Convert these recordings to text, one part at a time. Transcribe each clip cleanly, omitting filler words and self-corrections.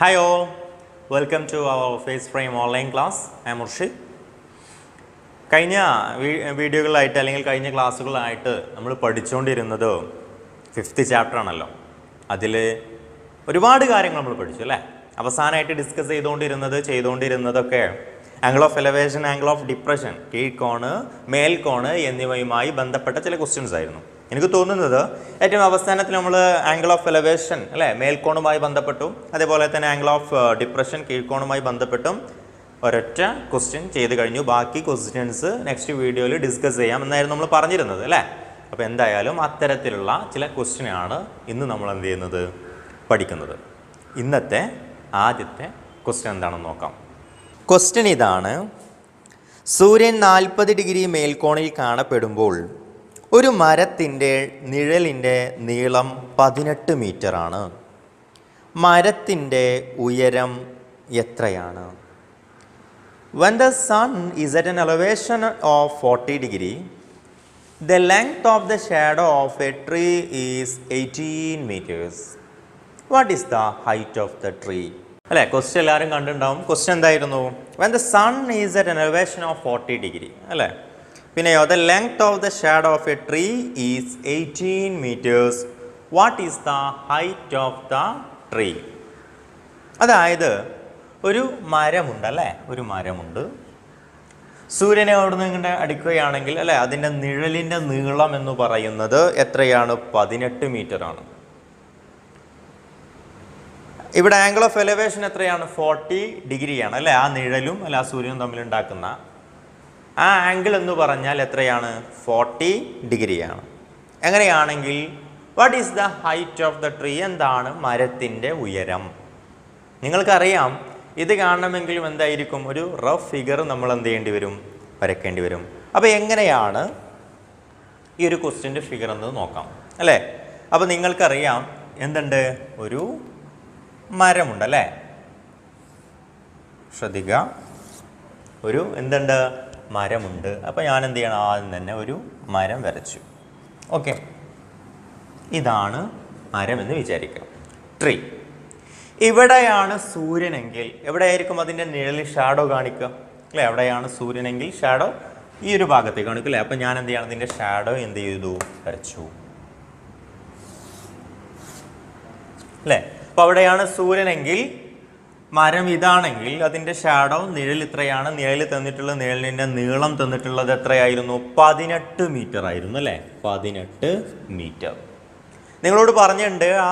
Hi all, welcome to our Face Frame online class. I am Urshid. കഴിഞ്ഞ വീഡിയോകളായിട്ട് അല്ലെങ്കിൽ കഴിഞ്ഞ ക്ലാസ്സുകളായിട്ട് നമ്മൾ പഠിച്ചുകൊണ്ടിരുന്നത് 5th ചാപ്റ്റർ ആണല്ലോ. അതിൽ ഒരുപാട് കാര്യങ്ങൾ നമ്മൾ പഠിച്ചു അല്ലേ. അവസാനമായിട്ട് ഡിസ്കസ് ചെയ്തുകൊണ്ടിരുന്നതൊക്കെ angle of elevation, angle of depression, കീഴ്ക്കോണ്, മേൽക്കോണ് എന്നിവയുമായി ബന്ധപ്പെട്ട ചില ക്വസ്റ്റ്യൻസ് ആയിരുന്നു. എനിക്ക് തോന്നുന്നത് ഏറ്റവും അവസാനത്തിൽ നമ്മൾ ആംഗിൾ ഓഫ് എലവേഷൻ അല്ലേ മേൽക്കോണുമായി ബന്ധപ്പെട്ടും അതേപോലെ തന്നെ ആംഗിൾ ഓഫ് ഡിപ്രഷൻ കീഴ്ക്കോണുമായി ബന്ധപ്പെട്ടും ഒരൊറ്റ ക്വസ്റ്റ്യൻ ചെയ്ത് കഴിഞ്ഞു. ബാക്കി ക്വസ്റ്റ്യൻസ് നെക്സ്റ്റ് വീഡിയോയിൽ ഡിസ്കസ് ചെയ്യാം എന്നായിരുന്നു നമ്മൾ പറഞ്ഞിരുന്നത് അല്ലേ. അപ്പോൾ എന്തായാലും അത്തരത്തിലുള്ള ചില ക്വസ്റ്റ്യനാണ് ഇന്ന് നമ്മൾ എന്ത് ചെയ്യുന്നത്, പഠിക്കുന്നത്. ഇന്നത്തെ ആദ്യത്തെ ക്വസ്റ്റ്യൻ എന്താണെന്ന് നോക്കാം. ക്വസ്റ്റ്യൻ ഇതാണ്: സൂര്യൻ 40 ഡിഗ്രി മേൽക്കോണിൽ കാണപ്പെടുമ്പോൾ ഒരു മരത്തിൻ്റെ നിഴലിൻ്റെ നീളം 18 മീറ്ററാണ്. മരത്തിൻ്റെ ഉയരം എത്രയാണ്? When the sun is at an elevation of 40 degree, the length of the shadow of a tree is 18 meters. What is the height of the tree? അല്ലേ, ക്വസ്റ്റ്യൻ എല്ലാവരും കണ്ടിട്ടുണ്ടാവും. ക്വസ്റ്റ്യൻ എന്തായിരുന്നു? When the sun is at an elevation of 40 degree അല്ലേ, പിന്നെയോ the length of the shadow of a tree is 18 meters. What is the height of the tree? അതായത് ഒരു മരമുണ്ട് അല്ലേ, ഒരു മരമുണ്ട്. സൂര്യനെ അവിടെ നിന്ന് ഇങ്ങനെ അടിക്കുകയാണെങ്കിൽ അല്ലേ, അതിൻ്റെ നിഴലിൻ്റെ നീളം എന്ന് പറയുന്നത് എത്രയാണ്? 18 മീറ്ററാണ്. ഇവിടെ ആംഗിൾ ഓഫ് എലവേഷൻ എത്രയാണ്? 40 ഡിഗ്രിയാണ് അല്ലേ. ആ നിഴലും അല്ല ആ സൂര്യനും തമ്മിലുണ്ടാക്കുന്ന ആ ആംഗിൾ എന്ന് പറഞ്ഞാൽ എത്രയാണ്? 40 ഡിഗ്രിയാണ്. എങ്ങനെയാണെങ്കിൽ what is the height of the tree? എന്താണ് മരത്തിൻ്റെ ഉയരം? നിങ്ങൾക്കറിയാം, ഇത് കാണണമെങ്കിലും എന്തായിരിക്കും? ഒരു റഫ് ഫിഗർ നമ്മൾ എന്ത് ചെയ്യേണ്ടി വരും? വരയ്ക്കേണ്ടി വരും. അപ്പോൾ എങ്ങനെയാണ് ഈ ഒരു ക്വസ്റ്റ്യൻ്റെ ഫിഗർ എന്ന് നോക്കാം അല്ലേ. അപ്പോൾ നിങ്ങൾക്കറിയാം എന്തുണ്ട്? ഒരു മരമുണ്ട് അല്ലേ. ശ്രദ്ധിക്കുക, ഒരു എന്തുണ്ട്? മരമുണ്ട്. അപ്പോൾ ഞാൻ എന്ത് ചെയ്യണം? ആദ്യം തന്നെ ഒരു മരം വരച്ചു. ഓക്കെ, ഇതാണ് മരം എന്ന് വിചാരിക്കാം, ട്രീ. ഇവിടെയാണ് സൂര്യനെങ്കിൽ എവിടെയായിരിക്കും അതിൻ്റെ നിഴലിൽ ഷാഡോ കാണിക്കുക അല്ലേ? എവിടെയാണ് സൂര്യനെങ്കിൽ ഷാഡോ ഈ ഒരു ഭാഗത്തേക്ക് കാണിക്കും അല്ലേ. അപ്പം ഞാൻ എന്ത് ചെയ്യണം? അതിൻ്റെ ഷാഡോ എന്ത് ചെയ്തു? വരച്ചു അല്ലേ. അപ്പോൾ അവിടെയാണ് സൂര്യനെങ്കിൽ മരം ഇതാണെങ്കിൽ അതിൻ്റെ ഷാഡോ നിഴൽ ഇത്രയാണ്. നിഴൽ തന്നിട്ടുള്ള നിഴലിൻ്റെ നീളം തന്നിട്ടുള്ളത് എത്രയായിരുന്നു? 18 മീറ്റർ ആയിരുന്നു അല്ലേ. 18 മീറ്റർ. നിങ്ങളോട് പറഞ്ഞിട്ടുണ്ട് ആ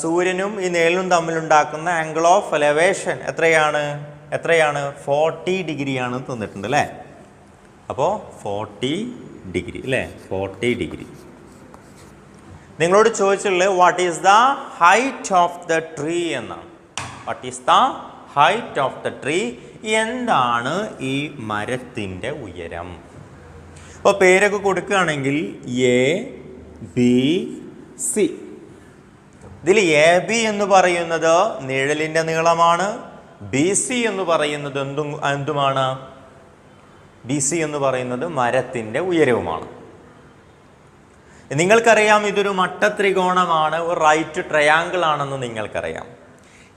സൂര്യനും ഈ നിഴലും തമ്മിലുണ്ടാക്കുന്ന ആംഗിൾ ഓഫ് എലവേഷൻ എത്രയാണ്? 40 ഡിഗ്രിയാണ് തന്നിട്ടുണ്ട് അല്ലേ. അപ്പോൾ 40 ഡിഗ്രി അല്ലേ, 40 ഡിഗ്രി. നിങ്ങളോട് ചോദിച്ചിട്ടുള്ളത് what is the height of the tree എന്നാണ്. What is the height of the tree? എന്താണ് ഈ മരത്തിൻ്റെ ഉയരം? അപ്പോൾ പേരൊക്കെ കൊടുക്കുകയാണെങ്കിൽ എ ബി സി. ഇതിൽ എ ബി എന്ന് പറയുന്നത് നിഴലിൻ്റെ നീളമാണ്. ബി സി എന്ന് പറയുന്നത് എന്തുമാണ്? ബി സി എന്ന് പറയുന്നത് മരത്തിൻ്റെ ഉയരവുമാണ്. നിങ്ങൾക്കറിയാം ഇതൊരു മട്ടത്രികോണമാണ്, ഒരു റൈറ്റ് ട്രയാങ്കിൾ ആണെന്ന് നിങ്ങൾക്കറിയാം.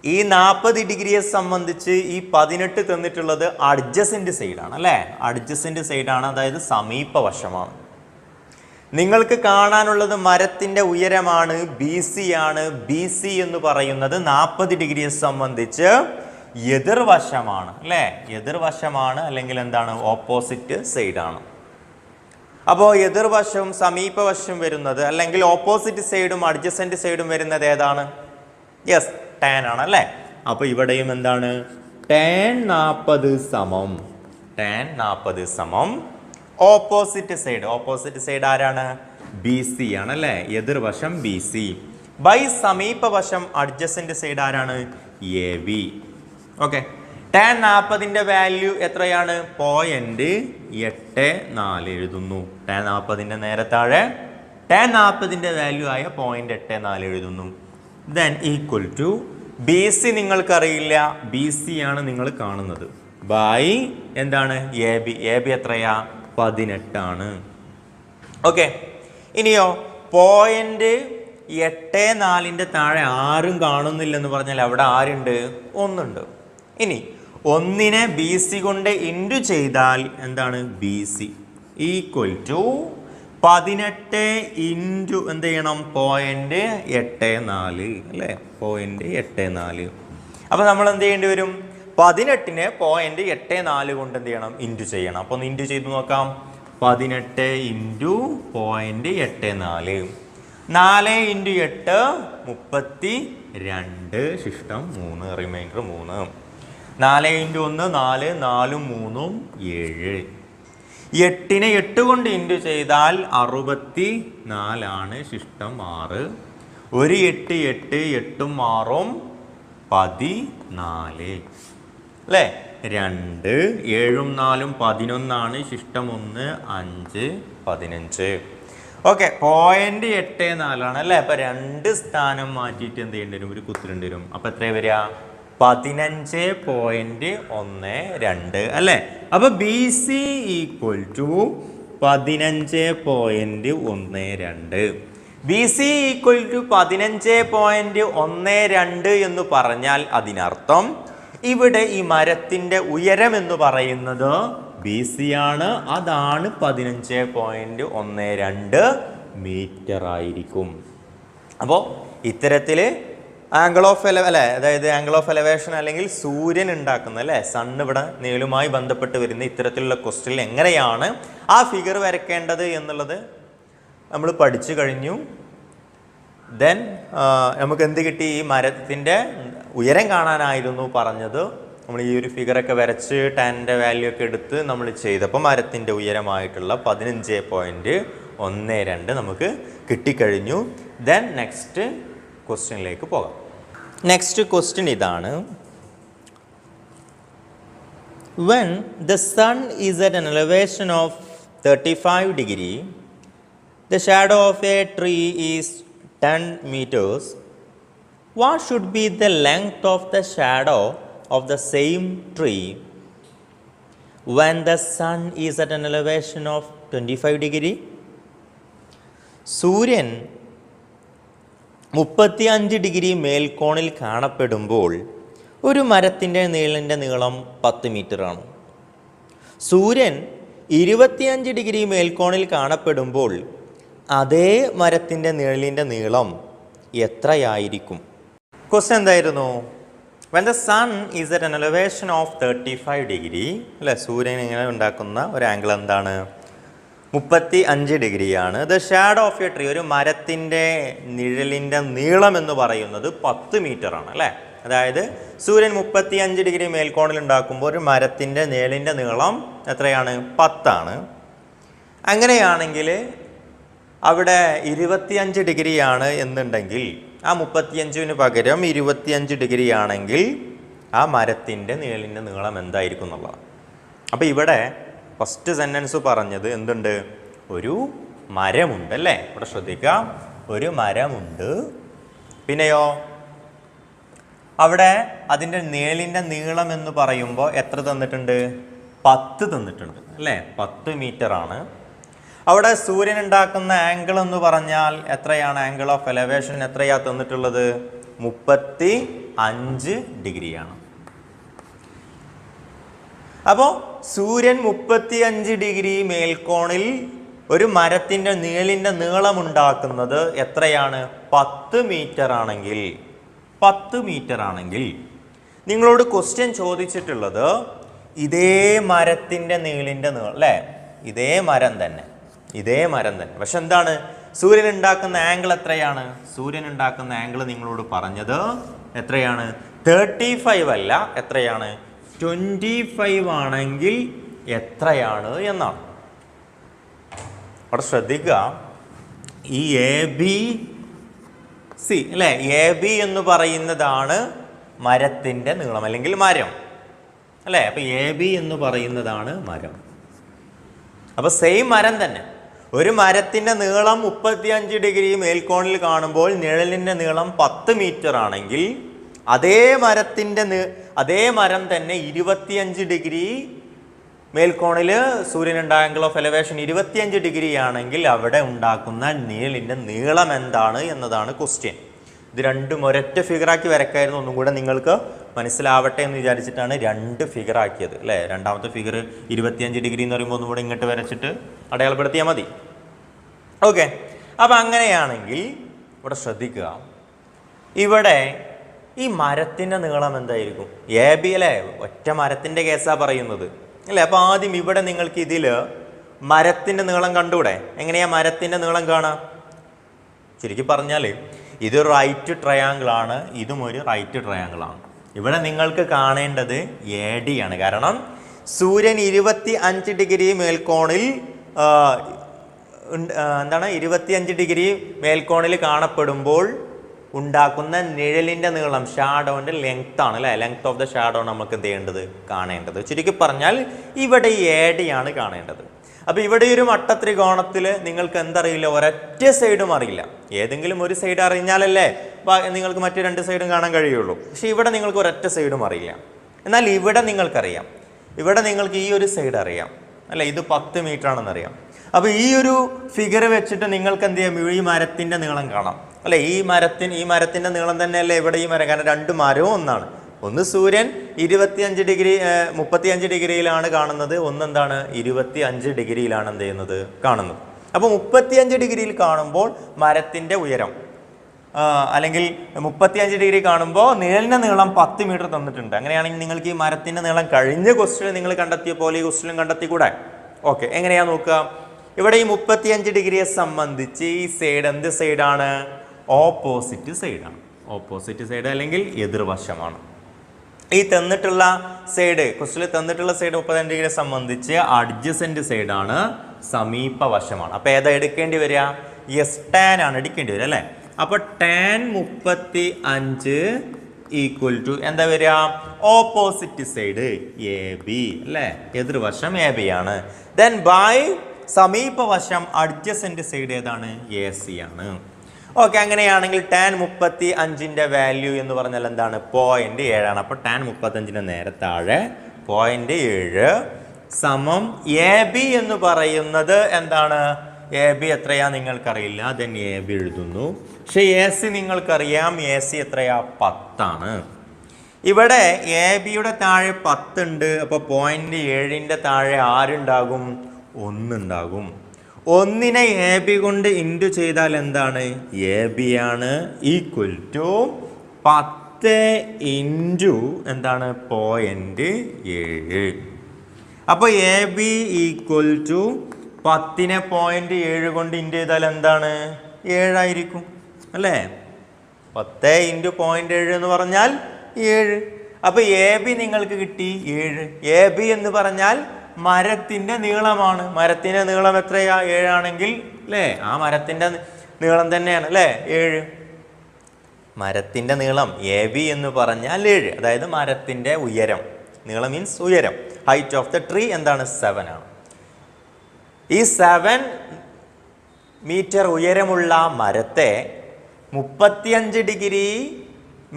ഈ 40 ഡിഗ്രിയെ സംബന്ധിച്ച് ഈ 18 തന്നിട്ടുള്ളത് അഡ്ജസൻ്റ് സൈഡാണ് അല്ലേ. അഡ്ജസൻ്റ് സൈഡാണ്, അതായത് സമീപവശമാണ്. നിങ്ങൾക്ക് കാണാനുള്ളത് മരത്തിൻ്റെ ഉയരമാണ്, ബി സി ആണ്. ബി സി എന്ന് പറയുന്നത് 40 ഡിഗ്രിയെ സംബന്ധിച്ച് എതിർവശമാണ് അല്ലേ. എതിർവശമാണ്, അല്ലെങ്കിൽ എന്താണ്? ഓപ്പോസിറ്റ് സൈഡാണ്. അപ്പോൾ എതിർവശവും സമീപവശവും വരുന്നത്, അല്ലെങ്കിൽ ഓപ്പോസിറ്റ് സൈഡും അഡ്ജസൻ്റ് സൈഡും വരുന്നത് ഏതാണ്? യെസ്, tan ആണ് അല്ലേ. അപ്പോൾ ഇവിടെയും എന്താണ്? tan 40 സമം ഓപ്പോസിറ്റ് സൈഡ്. ഓപ്പോസിറ്റ് സൈഡ് ആരാണ്? ബി സി ആണ് അല്ലേ. എതിർവശം ബി സി ബൈ സമീപവശം അഡ്ജസൻ്റ് സൈഡ് ആരാണ്? A B. ഓക്കെ, tan 40ൻ്റെ വാല്യൂ എത്രയാണ്? 0.84 എഴുതുന്നു. tan 40ൻ്റെ നേരെ താഴെ tan 40ൻ്റെ വാല്യൂ ആയ 0.84 എഴുതുന്നു. Then equal to B C നിങ്ങൾക്കറിയില്ല, ബി സി ആണ് നിങ്ങൾ കാണുന്നത്, ബൈ എന്താണ്? A B. എ ബി എത്രയാ? 18 ആണ്. ഓക്കെ, ഇനിയോ 8,4 താഴെ ആരും കാണുന്നില്ലെന്ന് പറഞ്ഞാൽ അവിടെ ആരുണ്ട്? ഒന്നുണ്ട്. ഇനി ഒന്നിനെ ബി സി കൊണ്ട് ഇൻറ്റു ചെയ്താൽ എന്താണ്? B C equal to 18 into എന്ത് ചെയ്യണം? 0.84 അല്ലേ? 0.84. അപ്പോൾ നമ്മൾ എന്ത് ചെയ്യേണ്ടി വരും? 18നെ 0.84 കൊണ്ട് എന്ത് ചെയ്യണം? ഇൻറ്റു ചെയ്യണം. അപ്പോൾ ഒന്ന് ഇൻറ്റു ചെയ്ത് നോക്കാം. 18 ഇൻറ്റു 0.84. 4 ഇൻറ്റു 8 32 ശിഷ്ടം 3 റിമൈൻഡർ 3. 4 ഇൻറ്റു 1 4 4 3 7. 8നെ 8 കൊണ്ട് ഇൻറ്റു ചെയ്താൽ 64 ശിഷ്ടം 6. 1 8 8 8ഉം 6ഉം 14 അല്ലേ? 2 7ഉം 4ഉം 11 ശിഷ്ടം 1 5 15. ഓക്കെ, 0.84 അല്ലേ? അപ്പം 2 സ്ഥാനം മാറ്റിയിട്ട് എന്ത് ചെയ്യേണ്ടി വരും? ഒരു കുത്തിരേണ്ടി വരും. അപ്പം എത്ര വരിക? 15.12 അല്ലേ? അപ്പോൾ B C equal to 15.12. B C equal to 15.12 എന്ന് പറഞ്ഞാൽ അതിനർത്ഥം ഇവിടെ ഈ മരത്തിൻ്റെ ഉയരം എന്ന് പറയുന്നത് ബി സി ആണ്. അതാണ് 15.12 മീറ്റർ ആയിരിക്കും. അപ്പോൾ ഇത്തരത്തിൽ ആംഗിൾ ഓഫ് അല്ലേ, അതായത് ആംഗിൾ ഓഫ് എലവേഷൻ അല്ലെങ്കിൽ സൂര്യൻ ഉണ്ടാക്കുന്ന അല്ലേ, സണ്ണ് ഇവിടെ നീളുമായി ബന്ധപ്പെട്ട് വരുന്ന ഇത്തരത്തിലുള്ള ക്വസ്റ്റ്യനിൽ എങ്ങനെയാണ് ആ ഫിഗർ വരയ്ക്കേണ്ടത് എന്നുള്ളത് നമ്മൾ പഠിച്ചു കഴിഞ്ഞു. ദെൻ നമുക്ക് എന്ത് കിട്ടി? ഈ മരത്തിൻ്റെ ഉയരം കാണാനായിരുന്നു പറഞ്ഞത്. നമ്മൾ ഈ ഒരു ഫിഗറൊക്കെ വരച്ച് ടാൻ്റെ വാല്യൂ ഒക്കെ എടുത്ത് നമ്മൾ ചെയ്തപ്പോൾ മരത്തിൻ്റെ ഉയരമായിട്ടുള്ള 15.12 നമുക്ക് കിട്ടിക്കഴിഞ്ഞു. ദെൻ നെക്സ്റ്റ് ക്വസ്റ്റ്യനിലേക്ക് പോകാം. നെക്സ്റ്റ് ക്വസ്റ്റ്യൻ ഇതാണ്. When the sun is at an elevation of 35 degree, the shadow of a tree is 10 meters. What should be the length of the shadow of the same tree when the sun is at an elevation of 25 degree? സൂര്യൻ 35 degree മേൽക്കോണിൽ കാണപ്പെടുമ്പോൾ ഒരു മരത്തിൻ്റെ നീളം 10 മീറ്ററാണ്. സൂര്യൻ 25 degree മേൽക്കോണിൽ കാണപ്പെടുമ്പോൾ അതേ മരത്തിൻ്റെ നിഴലിൻ്റെ നീളം എത്രയായിരിക്കും? ക്വസ്റ്റ്യൻ എന്തായിരുന്നു? When the sun is at an elevation of 35 degree അല്ലേ, സൂര്യൻ ഇങ്ങനെ ഉണ്ടാക്കുന്ന ഒരു ആംഗിൾ എന്താണ്? 35 ഡിഗ്രിയാണ്. The shadow of A tree, ഒരു മരത്തിൻ്റെ നിഴലിൻ്റെ നീളം എന്ന് പറയുന്നത് 10 മീറ്ററാണ് അല്ലേ. അതായത് സൂര്യൻ 35 ഡിഗ്രി മേൽക്കോണിൽ ഉണ്ടാക്കുമ്പോൾ ഒരു മരത്തിൻ്റെ നിഴലിൻ്റെ നീളം എത്രയാണ്? 10 ആണ്. അങ്ങനെയാണെങ്കിൽ അവിടെ 25 ഡിഗ്രിയാണ് എന്നുണ്ടെങ്കിൽ ആ 35ന് പകരം 25 ഡിഗ്രി ആണെങ്കിൽ ആ മരത്തിൻ്റെ നിഴലിൻ്റെ നീളം എന്തായിരിക്കും എന്നുള്ളതാണ്. അപ്പോൾ ഇവിടെ ഫസ്റ്റ് സെൻറ്റൻസ് പറഞ്ഞത് എന്തുണ്ട്? ഒരു മരമുണ്ട് അല്ലേ. ഇവിടെ ശ്രദ്ധിക്കുക, ഒരു മരമുണ്ട്. പിന്നെയോ അവിടെ അതിൻ്റെ നിഴലിൻ്റെ നീളം എന്ന് പറയുമ്പോൾ എത്ര തന്നിട്ടുണ്ട്? 10 തന്നിട്ടുണ്ട് അല്ലേ. 10 മീറ്ററാണ്. അവിടെ സൂര്യൻ ഉണ്ടാക്കുന്ന ആംഗിൾ എന്ന് പറഞ്ഞാൽ എത്രയാണ്? ആംഗിൾ ഓഫ് എലവേഷൻ എത്രയാ തന്നിട്ടുള്ളത്? 35 ഡിഗ്രിയാണ്. അപ്പോൾ സൂര്യൻ 35 ഡിഗ്രി മേൽക്കോണിൽ ഒരു മരത്തിൻ്റെ നിഴലിൻ്റെ നീളം ഉണ്ടാക്കുന്നത് എത്രയാണ്? 10 മീറ്റർ ആണെങ്കിൽ 10 മീറ്റർ ആണെങ്കിൽ നിങ്ങളോട് ക്വസ്റ്റ്യൻ ചോദിച്ചിട്ടുള്ളത് ഇതേ മരത്തിൻ്റെ നീളിൻ്റെ നീളം അല്ലേ, ഇതേ മരം തന്നെ. പക്ഷെ എന്താണ്? സൂര്യൻ ഉണ്ടാക്കുന്ന ആംഗിൾ എത്രയാണ്? സൂര്യൻ ഉണ്ടാക്കുന്ന ആംഗിൾ നിങ്ങളോട് പറഞ്ഞത് എത്രയാണ്? 35 അല്ല, എത്രയാണ്? 25 ആണെങ്കിൽ എത്രയാണ് എന്നാണ്. അവിടെ ശ്രദ്ധിക്കുക, ഈ എ ബി സി അല്ലേ, എ ബി എന്ന് പറയുന്നതാണ് മരത്തിൻ്റെ നീളം അല്ലെങ്കിൽ മരം അല്ലേ. അപ്പം എ ബി എന്ന് പറയുന്നതാണ് മരം. അപ്പോൾ സെയിം മരം തന്നെ. ഒരു മരത്തിൻ്റെ നീളം 35 ഡിഗ്രി മേൽക്കോണിൽ കാണുമ്പോൾ നിഴലിൻ്റെ നീളം 10 മീറ്റർ ആണെങ്കിൽ അതേ മരം തന്നെ 25 ഡിഗ്രി മേൽക്കോണിൽ സൂര്യനുണ്ട് ആംഗിൾ ഓഫ് എലവേഷൻ 25 ഡിഗ്രി ആണെങ്കിൽ അവിടെ ഉണ്ടാക്കുന്ന നിഴലിൻ്റെ നീളം എന്താണ് എന്നതാണ് ക്വസ്റ്റ്യൻ. ഇത് രണ്ടും ഒരൊറ്റ ഫിഗറാക്കി വരക്കായിരുന്നു. ഒന്നും കൂടെ നിങ്ങൾക്ക് മനസ്സിലാവട്ടെ എന്ന് വിചാരിച്ചിട്ടാണ് രണ്ട് ഫിഗർ ആക്കിയത് അല്ലേ. രണ്ടാമത്തെ ഫിഗർ 25 ഡിഗ്രി എന്ന് പറയുമ്പോൾ ഒന്നും കൂടെ ഇങ്ങോട്ട് വരച്ചിട്ട് അടയാളപ്പെടുത്തിയാൽ മതി. ഓക്കെ, അപ്പം അങ്ങനെയാണെങ്കിൽ ഇവിടെ ശ്രദ്ധിക്കുക, ഇവിടെ ഈ മരത്തിൻ്റെ നീളം എന്തായിരിക്കും? എ ബി അല്ലേ, ഒറ്റ മരത്തിൻ്റെ കേസാണ് പറയുന്നത് അല്ലേ. അപ്പോൾ ആദ്യം ഇവിടെ നിങ്ങൾക്ക് ഇതിൽ മരത്തിൻ്റെ നീളം കണ്ടൂടെ? എങ്ങനെയാണ് മരത്തിൻ്റെ നീളം കാണാം? ശരിക്കും പറഞ്ഞാൽ ഇത് റൈറ്റ് ട്രയാങ്കിൾ ആണ്, ഇതും ഒരു റൈറ്റ് ട്രയാങ്കിൾ ആണ്. ഇവിടെ നിങ്ങൾക്ക് കാണേണ്ടത് എ ഡി ആണ്. കാരണം സൂര്യൻ 25 ഡിഗ്രി മേൽക്കോണിൽ 25 ഡിഗ്രി മേൽക്കോണിൽ കാണപ്പെടുമ്പോൾ ഉണ്ടാക്കുന്ന നിഴലിൻ്റെ നീളം, ഷാഡോൻ്റെ ലെങ്ത് ആണ് അല്ലേ. ലെങ്ത് ഓഫ് ദ ഷാഡോ നമുക്ക് എന്ത് ചെയ്യേണ്ടത്? കാണേണ്ടത്. ചുരുക്കി പറഞ്ഞാൽ ഇവിടെ എ ഡി ആണ് കാണേണ്ടത്. അപ്പോൾ ഇവിടെ ഒരു മട്ടത്രികോണത്തിൽ നിങ്ങൾക്ക് എന്തറിയില്ല? ഒരൊറ്റ സൈഡും അറിയില്ല. ഏതെങ്കിലും ഒരു സൈഡ് അറിഞ്ഞാലല്ലേ നിങ്ങൾക്ക് മറ്റു രണ്ട് സൈഡും കാണാൻ കഴിയുള്ളൂ. പക്ഷെ ഇവിടെ നിങ്ങൾക്ക് ഒരൊറ്റ സൈഡും അറിയില്ല. എന്നാൽ ഇവിടെ നിങ്ങൾക്കറിയാം, ഇവിടെ നിങ്ങൾക്ക് ഈ ഒരു സൈഡ് അറിയാം അല്ലേ, ഇത് 10 മീറ്റർ ആണെന്ന് അറിയാം. അപ്പോൾ ഈ ഒരു ഫിഗർ വെച്ചിട്ട് നിങ്ങൾക്ക് എന്ത് ചെയ്യാം? ഈ മരത്തിൻ്റെ നീളം കാണാം അല്ലേ. ഈ മരത്തിൻ്റെ നീളം തന്നെയല്ലേ ഇവിടെ ഈ മരം. കാരണം രണ്ട് മരവും ഒന്നാണ്. ഒന്ന് സൂര്യൻ 35 ഡിഗ്രി 35 ഡിഗ്രിയിലാണ് കാണുന്നത്, ഒന്നെന്താണ് 25 ഡിഗ്രിയിലാണ് എന്ത് ചെയ്യുന്നത്? കാണുന്നത്. അപ്പോൾ 35 ഡിഗ്രിയിൽ കാണുമ്പോൾ മരത്തിൻ്റെ ഉയരം അല്ലെങ്കിൽ 35 ഡിഗ്രി കാണുമ്പോൾ നിഴലിൻ്റെ നീളം 10 മീറ്റർ തന്നിട്ടുണ്ട്. അങ്ങനെയാണെങ്കിൽ നിങ്ങൾക്ക് ഈ മരത്തിൻ്റെ നീളം കഴിഞ്ഞ ക്വസ്റ്റ്യൻ നിങ്ങൾ കണ്ടെത്തിയ പോലെ ഈ ക്വസ്റ്റ്യൻ കണ്ടെത്തിക്കൂടെ? ഓക്കെ, എങ്ങനെയാ നോക്കുക? ഇവിടെ ഈ 35 ഡിഗ്രിയെ സംബന്ധിച്ച് ഈ സൈഡ് എന്ത് സൈഡാണ്? ഓപ്പോസിറ്റ് സൈഡാണ്. ഓപ്പോസിറ്റ് സൈഡ് അല്ലെങ്കിൽ എതിർവശമാണ്. ഈ തന്നിട്ടുള്ള സൈഡ്, ക്വസ്റ്റ്യനിൽ തന്നിട്ടുള്ള സൈഡ് 35 ഡിഗ്രിയെ സംബന്ധിച്ച് അഡ്ജസൻറ്റ് സൈഡാണ്, സമീപവശമാണ്. അപ്പോൾ ഏതാ എടുക്കേണ്ടി വരിക? യെസ്, ടാൻ ആണ് എടുക്കേണ്ടി വരിക അല്ലേ. അപ്പോൾ ടാൻ 35 ഈക്വൽ ടു എന്താ വരിക? ഓപ്പോസിറ്റ് സൈഡ് എ ബി അല്ലേ, എതിർവശം എ ബി ആണ്. ദെൻ ബൈ സമീപവശം അഡ്ജസൻറ്റ് സൈഡ് ഏതാണ്? എ സി ആണ്. ഓക്കെ, അങ്ങനെയാണെങ്കിൽ ടാൻ 35ൻ്റെ വാല്യൂ എന്ന് പറഞ്ഞാൽ എന്താണ്? 0.7 ആണ്. അപ്പോൾ ടാൻ 35ന് നേരെ താഴെ 0.7 സമം എ ബി എന്ന് പറയുന്നത് എന്താണ്? എ ബി എത്രയാ നിങ്ങൾക്കറിയില്ല. ദെൻ എ ബി എഴുതുന്നു. പക്ഷേ എ സി നിങ്ങൾക്കറിയാം. എ സി എത്രയാ? 10 ആണ്. ഇവിടെ എ ബിയുടെ താഴെ 10 ഉണ്ട്. അപ്പോൾ 0.7ൻ്റെ താഴെ ആരുണ്ടാകും? 1 ഉണ്ടാകും. 1നെ എ ബി കൊണ്ട് ഇൻറ്റു ചെയ്താൽ എന്താണ്? എ ബി ആണ്. ഈക്വൽ ടു 10 ഇൻറ്റു എന്താണ്? 0.7. അപ്പോൾ എ ബി ഈക്വൽ ടു 10നെ 0.7 കൊണ്ട് ഇൻറ്റു ചെയ്താൽ എന്താണ്? 7 ആയിരിക്കും അല്ലേ. 10 ഇൻറ്റു 0.7 എന്ന് പറഞ്ഞാൽ 7. അപ്പോൾ എ ബി നിങ്ങൾക്ക് കിട്ടി 7. എ ബി എന്ന് പറഞ്ഞാൽ മരത്തിൻ്റെ നീളമാണ്. മരത്തിൻ്റെ നീളം എത്രയാ? 7 ആണെങ്കിൽ അല്ലേ, ആ മരത്തിൻ്റെ നീളം തന്നെയാണ് അല്ലേ 7. മരത്തിൻ്റെ നീളം എ ബി എന്ന് പറഞ്ഞാൽ 7. അതായത് മരത്തിൻ്റെ ഉയരം, നീളം മീൻസ് ഉയരം. ഹൈറ്റ് ഓഫ് ദ ട്രീ എന്താണ്? 7 ആണ്. ഈ 7 മീറ്റർ ഉയരമുള്ള മരത്തെ 35 ഡിഗ്രി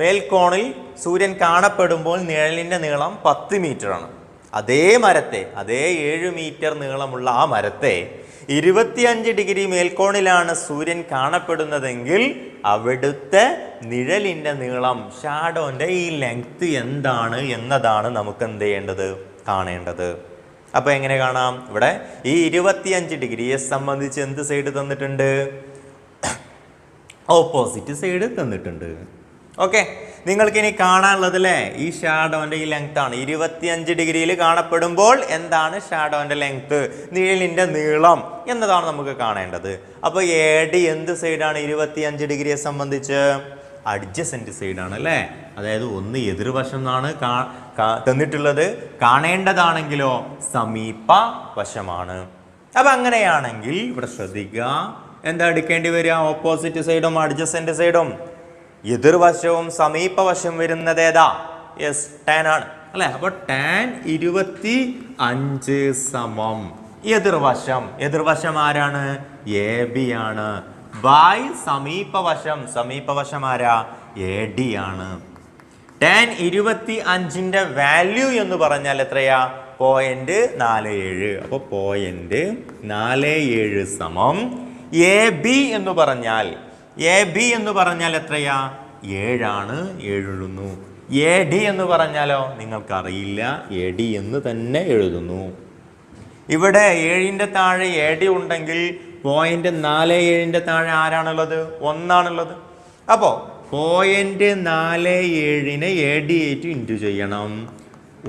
മേൽക്കോണിൽ സൂര്യൻ കാണപ്പെടുമ്പോൾ നിഴലിൻ്റെ നീളം 10 മീറ്റർ ആണ്. അതേ മരത്തെ, അതേ 7 മീറ്റർ നീളമുള്ള ആ മരത്തെ 25 ഡിഗ്രി മേൽക്കോണിലാണ് സൂര്യൻ കാണപ്പെടുന്നതെങ്കിൽ അവിടുത്തെ നിഴലിൻ്റെ നീളം, ഷാഡോൻ്റെ ഈ ലെങ്ത് എന്താണ് എന്നതാണ് നമുക്ക് എന്ത് ചെയ്യേണ്ടത്? കാണേണ്ടത്. അപ്പോൾ എങ്ങനെ കാണാം? ഇവിടെ ഈ 25 ഡിഗ്രിയെ സംബന്ധിച്ച് എന്ത് സൈഡ് തന്നിട്ടുണ്ട്? ഓപ്പോസിറ്റ് സൈഡ് തന്നിട്ടുണ്ട്. ഓക്കെ, നിങ്ങൾക്കിനി കാണാനുള്ളത് അല്ലേ ഈ ഷാഡോൻ്റെ ഈ ലെങ്ത് ആണ്. 25 ഡിഗ്രിയിൽ കാണപ്പെടുമ്പോൾ എന്താണ് ഷാഡോൻ്റെ ലെങ്ത്, നിഴലിൻ്റെ നീളം എന്നതാണ് നമുക്ക് കാണേണ്ടത്. അപ്പോൾ എ ഡി എന്ത് സൈഡാണ്? 25 ഡിഗ്രിയെ സംബന്ധിച്ച് അഡ്ജസൻറ്റ് സൈഡാണ് അല്ലേ. അതായത് ഒന്ന് എതിർവശം എന്നാണ് തന്നിട്ടുള്ളത്, കാണേണ്ടതാണെങ്കിലോ സമീപ വശമാണ്. അപ്പം അങ്ങനെയാണെങ്കിൽ ഇവിടെ ശ്രദ്ധിക്കുക, എന്താ എടുക്കേണ്ടി വരിക? ഓപ്പോസിറ്റ് സൈഡും അഡ്ജസൻറ്റ് സൈഡും. എതിർവശവും സമീപവശം വരുന്നത് ഏതാ? യെസ്, ടാൻ ആണ് അല്ലേ. അപ്പോൾ ടാൻ 25 സമം എതിർവശം. എതിർവശം ആരാണ്? എ ബി ആണ്. ബൈ സമീപവശം. സമീപവശം ആരാ? എ ഡി ആണ്. ടാൻ 25ൻ്റെ വാല്യൂ എന്ന് പറഞ്ഞാൽ എത്രയാ? 0.47. അപ്പോൾ 0.47 സമം എ ബി എന്ന് പറഞ്ഞാൽ എത്രയാ? 7 എഴുതുന്നു. എ ഡി എന്ന് പറഞ്ഞാലോ നിങ്ങൾക്കറിയില്ല, എ ഡി എന്ന് തന്നെ എഴുതുന്നു. ഇവിടെ 7ന്റെ താഴെ എ ഡി ഉണ്ടെങ്കിൽ 0.47ന്റെ താഴെ ആരാണുള്ളത്? 1 അപ്പോൾ 0.47നെ എ ഡി ആയിട്ട് ഇൻറ്റു ചെയ്യണം,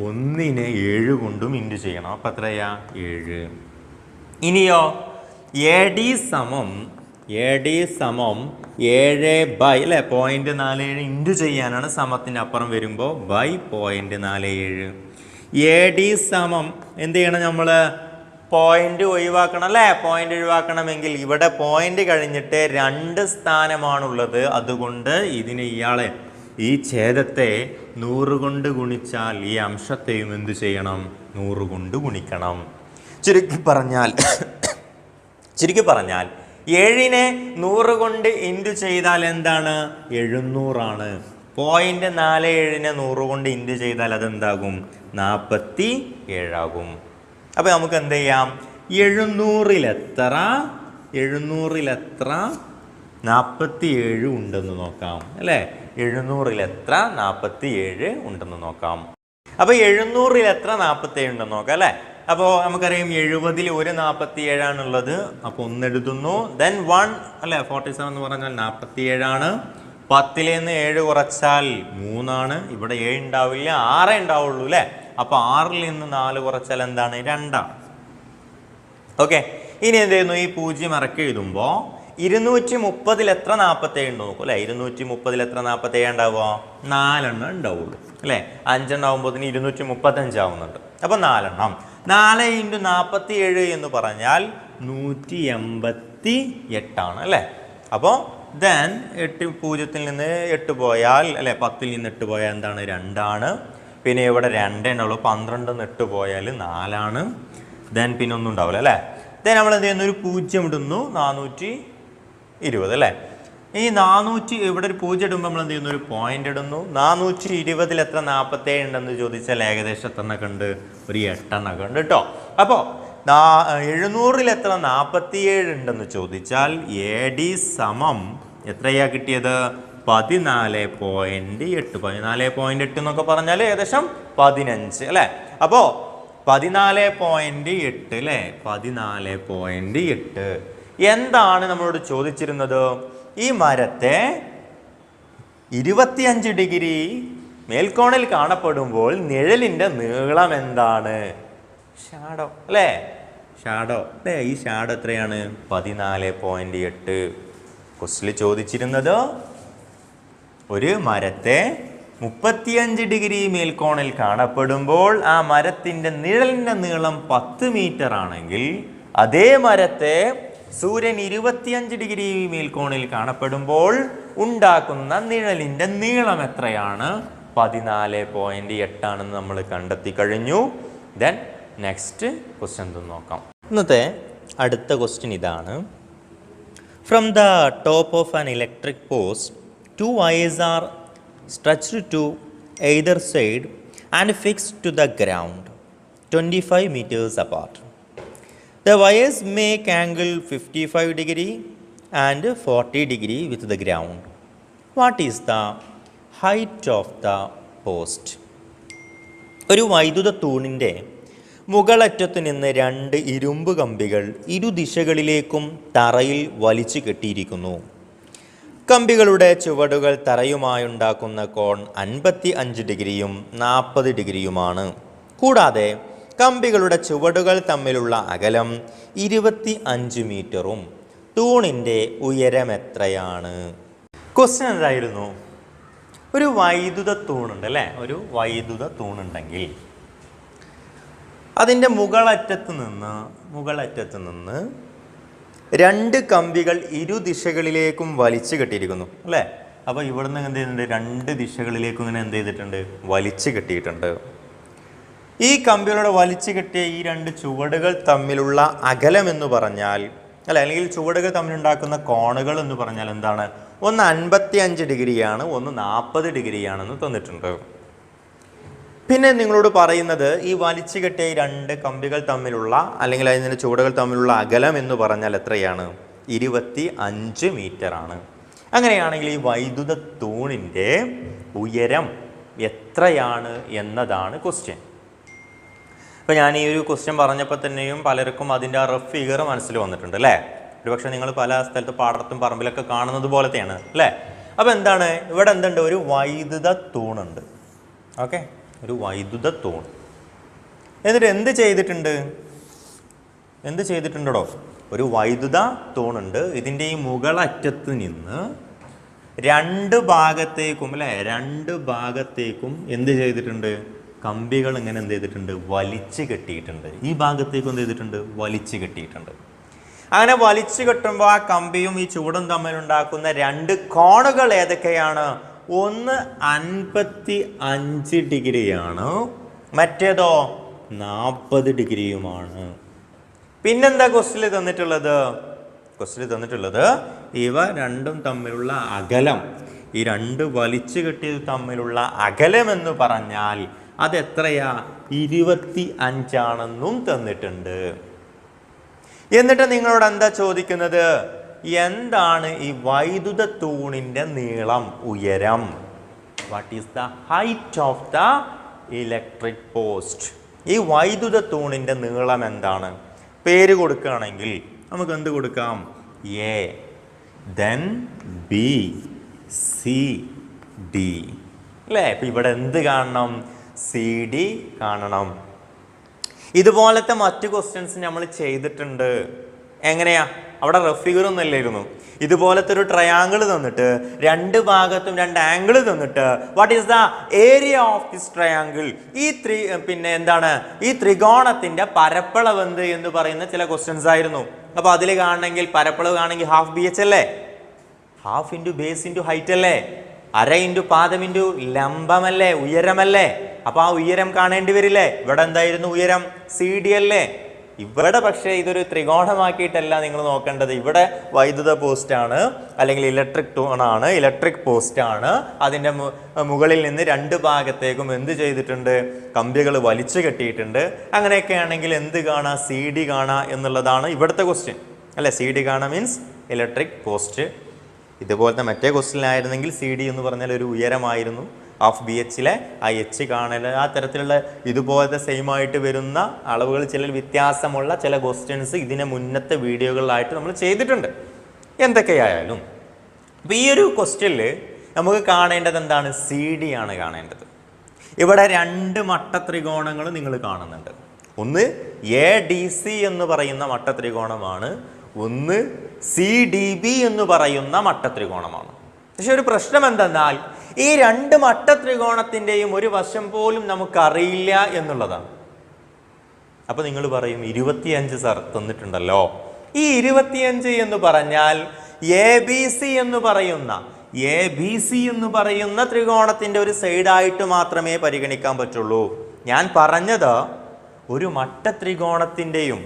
1നെ 7 കൊണ്ടും ഇൻറ്റു ചെയ്യണം. അപ്പം എത്രയാ? 7. ഇനിയോ എ ഡി സമം 7 ബൈ അല്ലേ 0.47 ഇൻറ്റു ചെയ്യാനാണ് സമത്തിൻ്റെ അപ്പുറം വരുമ്പോൾ ബൈ 0.47. എ ഡി സമം എന്ത് ചെയ്യണം? നമ്മൾ പോയിന്റ് ഒഴിവാക്കണം അല്ലേ? പോയിന്റ് ഒഴിവാക്കണമെങ്കിൽ ഇവിടെ പോയിന്റ് കഴിഞ്ഞിട്ട് 2 സ്ഥാനമാണുള്ളത്. അതുകൊണ്ട് ഇതിന് ഈ ഛേദത്തെ 100 കൊണ്ട് ഗുണിച്ചാൽ ഈ അംശത്തെയും എന്ത് ചെയ്യണം? 100 കൊണ്ട് ഗുണിക്കണം. ചുരുക്കി പറഞ്ഞാൽ 7നെ 100 കൊണ്ട് ഇൻറ്റു ചെയ്താൽ എന്താണ്? 700. 0.47നെ 100 കൊണ്ട് ഇൻറ്റു ചെയ്താൽ അതെന്താകും? 47 ആകും. അപ്പോൾ നമുക്ക് എന്ത് ചെയ്യാം? 700ൽ എത്ര 47 ഉണ്ടെന്ന് നോക്കാം അല്ലേ? 700ൽ എത്ര 47 ഉണ്ടെന്ന് നോക്കാം. അപ്പോൾ 700ൽ എത്ര 47 ഉണ്ടെന്ന് നോക്കാം അല്ലേ? അപ്പോൾ നമുക്കറിയാം 70ൽ ഒരു 47 ആണുള്ളത്. അപ്പോൾ 1 എഴുതുന്നു. ദെൻ 1 അല്ലേ? 47 എന്ന് പറഞ്ഞാൽ 47. 10ൽ നിന്ന് 7 കുറച്ചാൽ 3. ഇവിടെ 7 ഉണ്ടാവില്ല, 6 ഉണ്ടാവുള്ളൂ അല്ലേ? അപ്പോൾ 6ൽ നിന്ന് 4 കുറച്ചാൽ എന്താണ്? 2. ഓക്കെ, ഇനി എന്ത് ചെയ്യുന്നു? ഈ 0 ഇറക്കി എഴുതുമ്പോൾ 230ൽ എത്ര 47 ഉണ്ട് നോക്കൂ അല്ലേ? 230ൽ എത്ര 47 ഉണ്ടാവുക? 4 ഉണ്ടാവുള്ളൂ അല്ലേ? 5 ഉണ്ടാവുമ്പോൾ 235 ആവുന്നുണ്ട്. അപ്പോൾ 4. 4 × 47 എന്ന് പറഞ്ഞാൽ 188 അല്ലേ? അപ്പോൾ ദെൻ 8 0ൽ നിന്ന് 8 പോയാൽ അല്ലേ? 10ൽ നിന്ന് 8 പോയാൽ എന്താണ്? 2. പിന്നെ ഇവിടെ 2 ഉണ്ടാവുള്ളൂ. 12 8 പോയാൽ 4. ദെൻ പിന്നെ ഒന്നും ഉണ്ടാവില്ല അല്ലേ? ദെൻ നമ്മൾ എന്ത് ചെയ്യുന്നു? ഒരു 0 ഇടുന്നു. 420 അല്ലേ? ഈ 400 ഇവിടെ ഒരു 0 ഇടുമ്പോൾ നമ്മൾ എന്ത് ചെയ്യുന്നു? ഒരു പോയിന്റ് ഇടുന്നു. 420ൽ എത്ര 47 ഉണ്ടെന്ന് ചോദിച്ചാൽ ഏകദേശം എത്രണ്ണൊക്കെ ഉണ്ട്? ഒരു 8 എണ്ണൊക്കെ ഉണ്ട് കേട്ടോ. അപ്പോൾ 700ൽ എത്ര 47 ഉണ്ടെന്ന് ചോദിച്ചാൽ എ ഡി സമം എത്രയാ കിട്ടിയത്? 14.8. 14.8 എന്നൊക്കെ പറഞ്ഞാൽ ഏകദേശം 15 അല്ലേ? അപ്പോൾ 14.8 അല്ലേ? 14.8 എന്താണ് നമ്മളോട് ചോദിച്ചിരുന്നത്? ഈ മരത്തെ 25 ഡിഗ്രി മേൽക്കോണിൽ കാണപ്പെടുമ്പോൾ നിഴലിൻ്റെ നീളം എന്താണ്? ഷാഡോ അല്ലേ? ഷാഡോ അല്ലേ? ഈ ഷാഡോ എത്രയാണ്? 14.8. ക്വസ്റ്റ്യനിൽ ചോദിച്ചിരുന്നത് ഒരു മരത്തെ 35 ഡിഗ്രി മേൽക്കോണിൽ കാണപ്പെടുമ്പോൾ ആ മരത്തിൻ്റെ നിഴലിൻ്റെ നീളം 10 മീറ്റർ ആണെങ്കിൽ അതേ മരത്തെ സൂര്യൻ 25 ഡിഗ്രി മേൽക്കോണിൽ കാണപ്പെടുമ്പോൾ ഉണ്ടാക്കുന്ന നിഴലിൻ്റെ നീളം എത്രയാണ്? 14.8 ആണെന്ന് നമ്മൾ കണ്ടെത്തി കഴിഞ്ഞു. ദെൻ നെക്സ്റ്റ് ക്വസ്റ്റ്യൻ നോക്കാം. ഇന്നത്തെ അടുത്ത ക്വസ്റ്റ്യൻ ഇതാണ്. From the top of an electric post 2 wires are stretched to either side and fixed to the ground 25 meters apart. The wires make angle 55 degree and 40 degree with the ground. What is the height of the post? ഒരു വൈദ്യുത തൂണിൻ്റെ മുകളറ്റത്തു നിന്ന് 2 ഇരുമ്പ് കമ്പികൾ ഇരുദിശകളിലേക്കും തറയിൽ വലിച്ചു കെട്ടിയിരിക്കുന്നു. കമ്പികളുടെ ചുവടുകൾ തറയുമായുണ്ടാക്കുന്ന കോൺ 55 ഡിഗ്രിയും 40 ഡിഗ്രിയുമാണ്. കൂടാതെ കമ്പികളുടെ ചുവടുകൾ തമ്മിലുള്ള അകലം 25 മീറ്ററും. തൂണിൻ്റെ ഉയരം എത്രയാണ്? ക്വസ്റ്റ്യൻ എന്തായിരുന്നു? ഒരു വൈദ്യുത തൂണുണ്ട് അല്ലേ? ഒരു വൈദ്യുത തൂണുണ്ടെങ്കിൽ അതിൻ്റെ മുകളറ്റത്ത് നിന്ന് 2 കമ്പികൾ ഇരുദിശകളിലേക്കും വലിച്ചു കെട്ടിയിരിക്കുന്നു അല്ലേ? അപ്പോൾ ഇവിടുന്ന് എന്ത് ചെയ്യുന്നുണ്ട്? 2 ദിശകളിലേക്കും ഇങ്ങനെ എന്ത് ചെയ്തിട്ടുണ്ട്? വലിച്ചു കെട്ടിയിട്ടുണ്ട്. ഈ കമ്പികളുടെ വലിച്ചു കെട്ടിയ ഈ 2 ചുവടുകൾ തമ്മിലുള്ള അകലം എന്ന് പറഞ്ഞാൽ അല്ലെങ്കിൽ ചുവടുകൾ തമ്മിലുണ്ടാക്കുന്ന കോണുകൾ എന്ന് പറഞ്ഞാൽ എന്താണ്? ഒന്ന് 55 ഡിഗ്രിയാണ്, ഒന്ന് 40 ഡിഗ്രിയാണെന്ന് തന്നിട്ടുണ്ട്. പിന്നെ നിങ്ങളോട് പറയുന്നത് ഈ വലിച്ചു കെട്ടിയ ഈ രണ്ട് കമ്പികൾ തമ്മിലുള്ള അല്ലെങ്കിൽ അതിൻ്റെ ചുവടുകൾ തമ്മിലുള്ള അകലം എന്ന് പറഞ്ഞാൽ എത്രയാണ്? 25 മീറ്റർ ആണ്. അങ്ങനെയാണെങ്കിൽ ഈ വൈദ്യുത തൂണിൻ്റെ ഉയരം എത്രയാണ് എന്നതാണ് ക്വസ്റ്റ്യൻ. അപ്പോൾ ഞാൻ ഈ ഒരു ക്വസ്റ്റ്യൻ പറഞ്ഞപ്പോൾ തന്നെയും പലർക്കും അതിൻ്റെ ആ റഫ് ഫിഗർ മനസ്സിൽ വന്നിട്ടുണ്ട് അല്ലേ? ഒരുപക്ഷെ നിങ്ങൾ പല സ്ഥലത്ത് പാടത്തും പറമ്പിലൊക്കെ കാണുന്നത് പോലത്തെയാണ് അല്ലേ? അപ്പോൾ എന്താണ് ഇവിടെ എന്തുണ്ട്? ഒരു വൈദ്യുത തൂണുണ്ട്. ഓക്കെ, ഒരു വൈദ്യുത തൂൺ. എന്നിട്ട് എന്ത് ചെയ്തിട്ടുണ്ടോ? ഒരു വൈദ്യുത തൂണുണ്ട്. ഇതിൻ്റെ ഈ മുകളറ്റത്ത് നിന്ന് രണ്ട് ഭാഗത്തേക്കും എന്ത് ചെയ്തിട്ടുണ്ട്? കമ്പികൾ ഇങ്ങനെ എന്ത് ചെയ്തിട്ടുണ്ട്? വലിച്ചു കെട്ടിയിട്ടുണ്ട്. ഈ ഭാഗത്തേക്കും എന്ത് ചെയ്തിട്ടുണ്ട്? വലിച്ചു കെട്ടിയിട്ടുണ്ട്. അങ്ങനെ വലിച്ചു കെട്ടുമ്പോൾ ആ കമ്പിയും ഈ ചൂടും തമ്മിലുണ്ടാക്കുന്ന രണ്ട് കോണുകൾ ഏതൊക്കെയാണ്? ഒന്ന് 55 ഡിഗ്രിയാണ്, മറ്റേതോ 40 ഡിഗ്രിയുമാണ്. പിന്നെന്താ ക്വസ്റ്റ്യനിൽ തന്നിട്ടുള്ളത്? ഇവ രണ്ടും തമ്മിലുള്ള അകലം, ഈ രണ്ട് വലിച്ചു കെട്ടിയത് തമ്മിലുള്ള അകലം എന്ന് പറഞ്ഞാൽ അതെത്രയാ? 25 ആണെന്നും തന്നിട്ടുണ്ട്. എന്നിട്ട് നിങ്ങളോട് എന്താ ചോദിക്കുന്നത്? എന്താണ് ഈ വൈദ്യുത തൂണിൻ്റെ നീളം, ഉയരം? What is the height of the electric post? ഈ വൈദ്യുത തൂണിൻ്റെ നീളം എന്താണ്? പേര് കൊടുക്കുകയാണെങ്കിൽ നമുക്ക് എന്ത് കൊടുക്കാം? A, then B, C, D അല്ലേ? ഇപ്പം ഇവിടെ എന്ത് കാണണം? സി ഡി കാണണം. ഇതുപോലത്തെ മറ്റു ക്വസ്റ്റ്യൻസ് നമ്മൾ ചെയ്തിട്ടുണ്ട്. എങ്ങനെയാ? അവിടെ റഫ് ഫിഗർ ഒന്നും അല്ലായിരുന്നു. ഇതുപോലത്തെ ഒരു ട്രയാങ്കിൾ തന്നിട്ട് രണ്ട് ഭാഗത്തും രണ്ട് ആംഗിൾ തന്നിട്ട് what is the area of this triangle? ഈ ത്രികോണത്തിന്റെ പരപ്പളവ് എന്ത് എന്ന് പറയുന്ന ചില ക്വസ്റ്റ്യൻസ് ആയിരുന്നു. അപ്പൊ അതിൽ കാണണമെങ്കിൽ പരപ്പളവ് കാണണമെങ്കിൽ ഹാഫ് BH അല്ലേ? Half into base into height അല്ലേ? അര ഇൻറ്റു പാദം ഇൻറ്റു ലംബമല്ലേ, ഉയരമല്ലേ? അപ്പൊ ആ ഉയരം കാണേണ്ടി വരില്ലേ? ഇവിടെ എന്തായിരുന്നു ഉയരം? CD അല്ലേ? ഇവിടെ പക്ഷേ ഇതൊരു ത്രികോണമാക്കിയിട്ടല്ല നിങ്ങൾ നോക്കേണ്ടത്. ഇവിടെ വൈദ്യുത പോസ്റ്റാണ് അല്ലെങ്കിൽ ഇലക്ട്രിക് പോസ്റ്റാണ്. അതിൻ്റെ മുകളിൽ നിന്ന് രണ്ട് ഭാഗത്തേക്കും എന്ത് ചെയ്തിട്ടുണ്ട്? കമ്പികൾ വലിച്ചു കെട്ടിയിട്ടുണ്ട്. അങ്ങനെയൊക്കെ ആണെങ്കിൽ എന്ത് കാണാം? CD കാണാം എന്നുള്ളതാണ് ഇവിടുത്തെ ക്വസ്റ്റ്യൻ അല്ലേ? CD കാണാം മീൻസ് ഇലക്ട്രിക് പോസ്റ്റ്. ഇതുപോലത്തെ മറ്റേ ക്വസ്റ്റ്യനായിരുന്നെങ്കിൽ CD എന്ന് പറഞ്ഞാൽ ഒരു ഉയരമായിരുന്നു. ഹാഫ് BH ആ എച്ച് കാണൽ, ആ തരത്തിലുള്ള ഇതുപോലത്തെ സെയിം ആയിട്ട് വരുന്ന അളവുകൾ ചില വ്യത്യാസമുള്ള ചില ക്വസ്റ്റ്യൻസ് ഇതിനെ മുന്നത്തെ വീഡിയോകളിലായിട്ട് നമ്മൾ ചെയ്തിട്ടുണ്ട്. എന്തൊക്കെയായാലും അപ്പോൾ ഈ ഒരു ക്വസ്റ്റ്യനിൽ നമുക്ക് കാണേണ്ടത് എന്താണ്? CD ആണ് കാണേണ്ടത്. ഇവിടെ രണ്ട് മട്ടത്രികോണങ്ങൾ നിങ്ങൾ കാണുന്നുണ്ട്. ഒന്ന് ADC എന്ന് പറയുന്ന മട്ടത്രികോണമാണ്, ഒന്ന് CDB എന്ന് പറയുന്ന മട്ടത്രികോണമാണ്. പക്ഷെ ഒരു പ്രശ്നം എന്തെന്നാൽ ഈ രണ്ട് മട്ടത്രികോണത്തിൻ്റെയും ഒരു വശം പോലും നമുക്കറിയില്ല എന്നുള്ളതാണ്. അപ്പൊ നിങ്ങൾ പറയും 25 സർ തന്നിട്ടുണ്ടല്ലോ. ഈ 25 എന്ന് പറഞ്ഞാൽ ABC എന്ന് പറയുന്ന ത്രികോണത്തിന്റെ ഒരു സൈഡായിട്ട് മാത്രമേ പരിഗണിക്കാൻ പറ്റുള്ളൂ. ഞാൻ പറഞ്ഞത് ഒരു മട്ടത്രികോണത്തിൻ്റെയും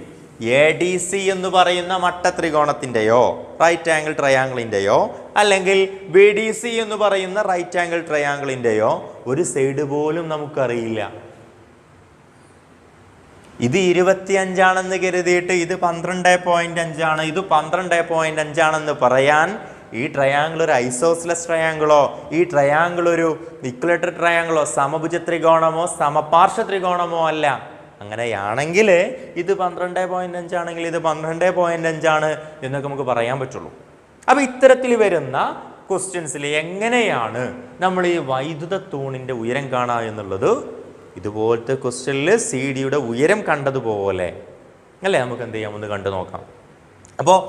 ADC എന്ന് പറയുന്ന മട്ടത്രികോണത്തിൻ്റെയോ റൈറ്റ് ആംഗിൾ ട്രയാങ്കിളിൻ്റെയോ അല്ലെങ്കിൽ BDC എന്ന് പറയുന്ന റൈറ്റ് ആംഗിൾ ട്രയാങ്കിളിൻ്റെയോ ഒരു സൈഡ് പോലും നമുക്കറിയില്ല. ഇത് 25 ആണെന്ന് കരുതിയിട്ട് ഇത് 12.5 ആണ്, ഇത് 12.5 ആണെന്ന് പറയാൻ ഈ ട്രയാങ്കിൾ ഒരു ഐസോസ്ലസ് ട്രയാങ്കിളോ ഈ ട്രയാങ്കിൾ ഒരു ഇക്വലേറ്റർ ട്രയാങ്കിളോ സമഭുജ ത്രികോണമോ സമപാർശ്വ ത്രികോണമോ അല്ല. അങ്ങനെയാണെങ്കിൽ ഇത് 12.5 ആണെങ്കിൽ ഇത് 12.5 ആണ് എന്നൊക്കെ നമുക്ക് പറയാൻ പറ്റുള്ളൂ. അപ്പോൾ ഇത്തരത്തിൽ വരുന്ന ക്വസ്റ്റ്യൻസിൽ എങ്ങനെയാണ് നമ്മൾ ഈ വൈദ്യുത തൂണിൻ്റെ ഉയരം കാണുക എന്നുള്ളത് ഇതുപോലത്തെ ക്വസ്റ്റ്യനിൽ CD-യുടെ ഉയരം കണ്ടതുപോലെ അല്ലേ നമുക്ക് എന്ത് ചെയ്യാം, ഒന്ന് കണ്ടു നോക്കാം. അപ്പോൾ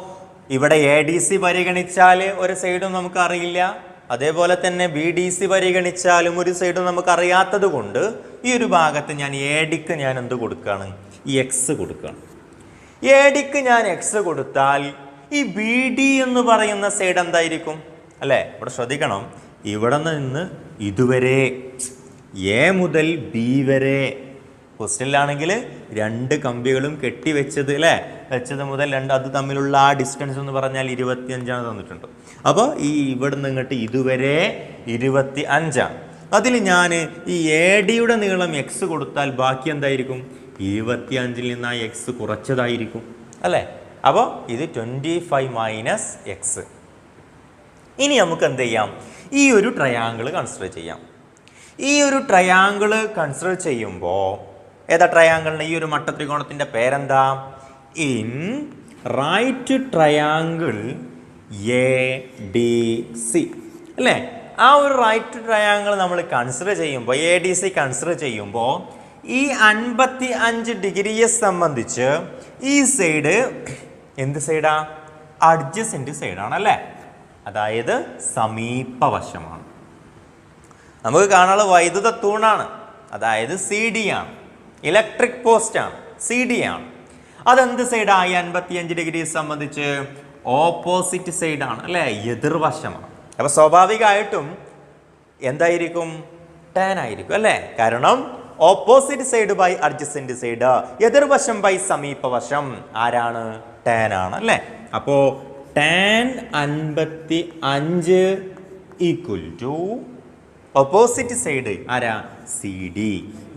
ഇവിടെ ADC പരിഗണിച്ചാൽ ഒരു സൈഡും നമുക്ക് അറിയില്ല, അതേപോലെ തന്നെ BDC പരിഗണിച്ചാലും ഒരു സൈഡും നമുക്ക് അറിയാത്തത് കൊണ്ട് ഈ ഒരു ഭാഗത്ത് ഞാൻ ADക്ക് ഞാൻ എന്ത് കൊടുക്കുകയാണ്? ഈ X കൊടുക്കുകയാണ്. ADക്ക് ഞാൻ X കൊടുത്താൽ ഈ BD എന്ന് പറയുന്ന സൈഡ് എന്തായിരിക്കും അല്ലേ? ഇവിടെ ശ്രദ്ധിക്കണം, ഇവിടെ നിന്ന് ഇതുവരെ A മുതൽ B വരെ ക്വസ്റ്റ്യനിലാണെങ്കിൽ രണ്ട് കമ്പികളും വെച്ചത് മുതൽ അത് തമ്മിലുള്ള ആ ഡിസ്റ്റൻസ് എന്ന് പറഞ്ഞാൽ 25 തന്നിട്ടുണ്ട്. അപ്പോൾ ഈ ഇവിടെ നിന്ന് ഇങ്ങോട്ട് ഇതുവരെ 25. അതിൽ ഞാൻ ഈ എ ഡിയുടെ നീളം എക്സ് കൊടുത്താൽ ബാക്കി എന്തായിരിക്കും? 25 നിന്ന് ആ എക്സ് കുറച്ചതായിരിക്കും അല്ലേ? അപ്പോൾ ഇത് 25 മൈനസ് എക്സ്. ഇനി നമുക്ക് എന്ത് ചെയ്യാം? ഈ ഒരു ട്രയാങ്കിൾ കൺസിഡർ ചെയ്യാം. ഈ ഒരു ട്രയാങ്കിൾ കൺസിഡർ ചെയ്യുമ്പോൾ ഏതാ ട്രയാങ്കിളിന്? ഈ ഒരു മട്ടത്രികോണത്തിൻ്റെ പേരെന്താ? In right triangle A D C അല്ലേ? ആ ഒരു റൈറ്റ് ട്രയാങ്കിൾ നമ്മൾ കൺസിഡർ ചെയ്യുമ്പോൾ, എ ഡി സി കൺസിഡർ ചെയ്യുമ്പോൾ ഈ 55 ഡിഗ്രിയെ സംബന്ധിച്ച് ഈ സൈഡ് എന്ത് സൈഡാ? അഡ്ജസൻറ്റ് സൈഡാണ് അല്ലേ? അതായത് സമീപവശമാണ്. നമുക്ക് കാണാനുള്ള വൈദ്യുത തൂണാണ്, അതായത് സി ഡി ആണ്. ഇലക്ട്രിക് പോസ്റ്റാണ്, സി ഡി ആണ്. അതെന്ത് സൈഡായി? 55 ഡിഗ്രിയെ സംബന്ധിച്ച് ഓപ്പോസിറ്റ് സൈഡാണ് അല്ലേ? എതിർവശമാണ്. അപ്പോൾ സ്വാഭാവികമായിട്ടും എന്തായിരിക്കും? ടാൻ ആയിരിക്കും അല്ലേ? കാരണം opposite side by adjacent side, എതിർവശം ബൈ സമീപവശം ആരാണ്? ടാൻ ആണ് അല്ലേ? അപ്പോൾ tan 55 equal to opposite side ആരാ? C D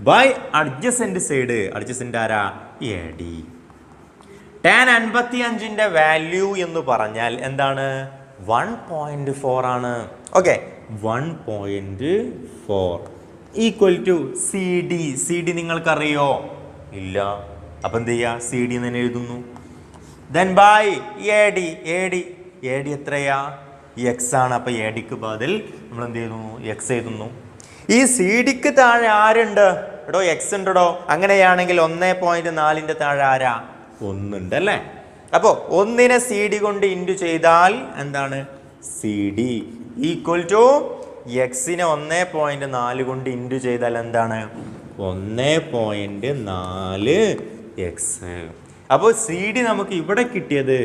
by adjacent side, adjacent ആരാ? A D. ടാൻ 55ൻ്റെ വാല്യൂ എന്ന് പറഞ്ഞാൽ എന്താണ്? 1.4 ആണ്. Okay, 1.4 equal to C D. C D നിങ്ങൾക്കറിയോ? ഇല്ല. അപ്പം എന്ത് ചെയ്യുക? സി ഡി എന്ന് തന്നെ എഴുതുന്നു. Then bye A D. A D എത്രയാ? എക്സ് ആണ്. അപ്പോൾ എ ഡിക്ക് ബദൽ നമ്മൾ എന്ത് ചെയ്യുന്നു? എക്സ് എഴുതുന്നു. ഈ സി ഡിക്ക് താഴെ ആരുണ്ട്? എടോ എക്സ് ഉണ്ടോ? അങ്ങനെയാണെങ്കിൽ 1.4ൻ്റെ താഴെ ആരാ? 1 ഉണ്ട് അല്ലേ? അപ്പോൾ 1നെ സി ഡി കൊണ്ട് ഇൻറ്റു ചെയ്താൽ എന്താണ്? സി ഡി ഈക്വൽ ടു എക്സിനെ 1.4 കൊണ്ട് ഇൻറ്റു ചെയ്താൽ എന്താണ്? 1.4 എക്സ്. അപ്പോൾ സി ഡി നമുക്ക് ഇവിടെ കിട്ടിയത്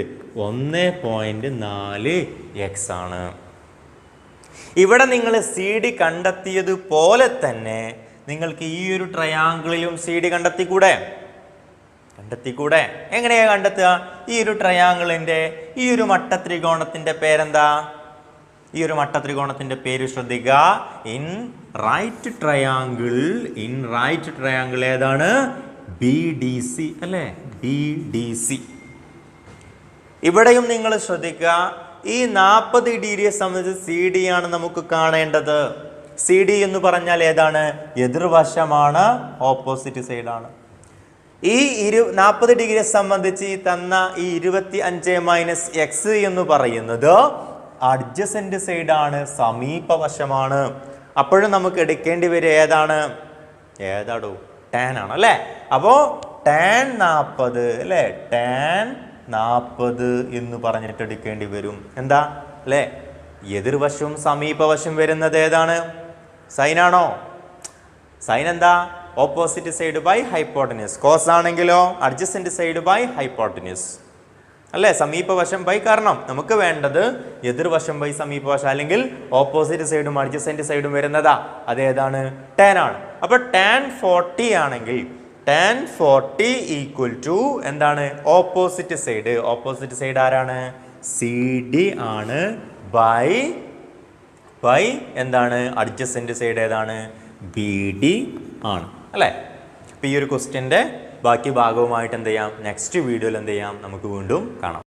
1.4 എക്സ് ആണ്. ഇവിടെ നിങ്ങൾ സി ഡി കണ്ടെത്തിയത് പോലെ തന്നെ നിങ്ങൾക്ക് ഈ ഒരു ട്രയാങ്കിളിലും സി ഡി കണ്ടെത്തിക്കൂടെ? എങ്ങനെയാണ് കണ്ടെത്തുക? ഈ ഒരു ട്രയാങ്കിളിൻ്റെ, ഈ ഒരു മട്ടത്രികോണത്തിൻ്റെ പേരെന്താ? ഈ ഒരു മട്ടത്രികോണത്തിൻ്റെ പേര് ശ്രദ്ധിക്കുക. ഇൻ റൈറ്റ് ട്രയാങ്കിൾ ഏതാണ്? ബി ഡി സി അല്ലേ? B D C. ഇവിടെയും നിങ്ങൾ ശ്രദ്ധിക്കുക, ഈ 40 ഡിഗ്രിയെ സംബന്ധിച്ച് സി ഡി ആണ് നമുക്ക് കാണേണ്ടത്. സി ഡി എന്ന് പറഞ്ഞാൽ ഏതാണ്? എതിർവശമാണ്, ഓപ്പോസിറ്റ് സൈഡാണ്. ഈ 40 ഡിഗ്രിയെ സംബന്ധിച്ച് ഈ തന്ന ഈ 25 മൈനസ് എക്സ് എന്ന് പറയുന്നത് അഡ്ജസൻറ്റ് സൈഡാണ്, സമീപവശമാണ്. അപ്പോഴും നമുക്ക് എടുക്കേണ്ടി വരും ഏതാടോ? ടാൻ ആണ് അല്ലേ? അപ്പോൾ ടാൻ 40 അല്ലേ? ടാൻ 40 എന്ന് പറഞ്ഞിട്ട് എടുക്കേണ്ടി വരും. എന്താ അല്ലേ? എതിർവശവും സമീപവശം വരുന്നത് ഏതാണ്? സൈനാണോ? സൈൻ എന്താ? Opposite side by hypotenuse. Cos ആണെങ്കിലോ അഡ്ജസൻറ്റ് സൈഡ് ബൈ ഹൈപ്പോട്ടന്യൂസ് അല്ലേ? സമീപവശം ബൈ, കാരണം നമുക്ക് വേണ്ടത് എതിർവശം ബൈ സമീപവശം, അല്ലെങ്കിൽ ഓപ്പോസിറ്റ് സൈഡും അഡ്ജസൻറ്റ് സൈഡും വരുന്നതാ. അതേതാണ്? ടാൻ ആണ്. അപ്പോൾ ടാൻ 40 ആണെങ്കിൽ ടാൻ 40 ഈക്വൽ ടു എന്താണ്? Opposite side. ഓപ്പോസിറ്റ് സൈഡ് ആരാണ്? സി ഡി ആണ്. ബൈ എന്താണ്? അഡ്ജസൻറ്റ് സൈഡ് ഏതാണ്? ബി ഡി ആണ് അല്ലേ? അപ്പോൾ ഈ ഒരു ക്വസ്റ്റ്യൻ്റെ ബാക്കി ഭാഗവുമായിട്ട് എന്ത് ചെയ്യാം? നെക്സ്റ്റ് വീഡിയോയിൽ എന്ത് ചെയ്യാം? നമുക്ക് വീണ്ടും കാണാം.